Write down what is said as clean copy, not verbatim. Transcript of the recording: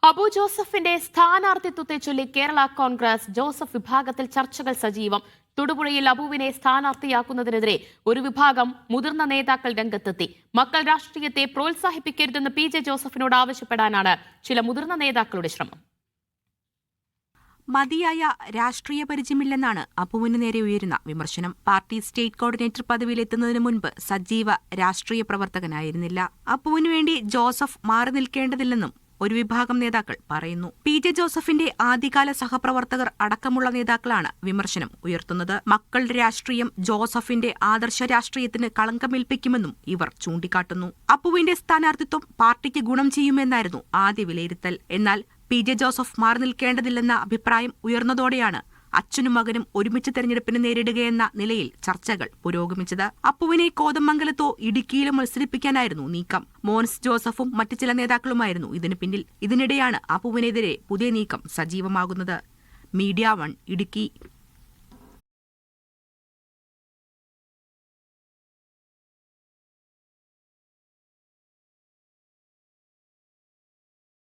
അബു ജോസഫിന്റെ സ്ഥാനാർത്ഥിത്വത്തെ ചൊല്ലി കേരള കോൺഗ്രസ് ജോസഫ് വിഭാഗത്തിൽ ചർച്ചകൾ സജീവം. തൊടുപുഴയിൽ അബുവിനെ സ്ഥാനാർത്ഥിയാക്കുന്നതിനെതിരെ ഒരു വിഭാഗം മുതിർന്ന നേതാക്കൾ രംഗത്തെത്തി. മക്കൾ രാഷ്ട്രീയത്തെ പ്രോത്സാഹിപ്പിക്കരുതെന്ന് PJ ജോസഫിനോട് ആവശ്യപ്പെടാനാണ് ചില മുതിർന്ന നേതാക്കളുടെ ശ്രമം. മതിയായ രാഷ്ട്രീയ പരിചയമില്ലെന്നാണ് അപ്പുവിന് നേരെ ഉയരുന്ന വിമർശനം. പാർട്ടി സ്റ്റേറ്റ് കോർഡിനേറ്റർ പദവിയിലെത്തുന്നതിന് മുൻപ് സജീവ രാഷ്ട്രീയ പ്രവർത്തകനായിരുന്നില്ല. അപ്പുവിനു വേണ്ടി ജോസഫ് മാറി നിൽക്കേണ്ടതില്ലെന്നും ഒരു വിഭാഗം നേതാക്കൾ പറയുന്നു. PJ ജോസഫിന്റെ ആദ്യകാല സഹപ്രവർത്തകർ അടക്കമുള്ള നേതാക്കളാണ് വിമർശനം ഉയർത്തുന്നത്. മക്കളുടെ രാഷ്ട്രീയം ജോസഫിന്റെ ആദർശ രാഷ്ട്രീയത്തിന് കളങ്കമേൽപ്പിക്കുമെന്നും ഇവർ ചൂണ്ടിക്കാട്ടുന്നു. അപ്പുവിന്റെ സ്ഥാനാർത്ഥിത്വം പാർട്ടിക്ക് ഗുണം ചെയ്യുമെന്നായിരുന്നു ആദ്യ വിലയിരുത്തൽ. എന്നാൽ PJ ജോസഫ് മാറി നിൽക്കേണ്ടതില്ലെന്ന അഭിപ്രായം ഉയർന്നതോടെയാണ് അച്ഛനും മകനും ഒരുമിച്ച് തെരഞ്ഞെടുപ്പിന് നേരിടുകയെന്ന നിലയിൽ ചർച്ചകൾ പുരോഗമിച്ചത്. അപ്പുവിനെ കോതമംഗലത്തോ ഇടുക്കിയിലോ മത്സരിപ്പിക്കാനായിരുന്നു നീക്കം. മോൻസ് ജോസഫും മറ്റു ചില നേതാക്കളുമായിരുന്നു ഇതിന് പിന്നിൽ. ഇതിനിടെയാണ് അപ്പുവിനെതിരെ പുതിയ നീക്കം സജീവമാകുന്നത്. മീഡിയ 1 ഇടുക്കി.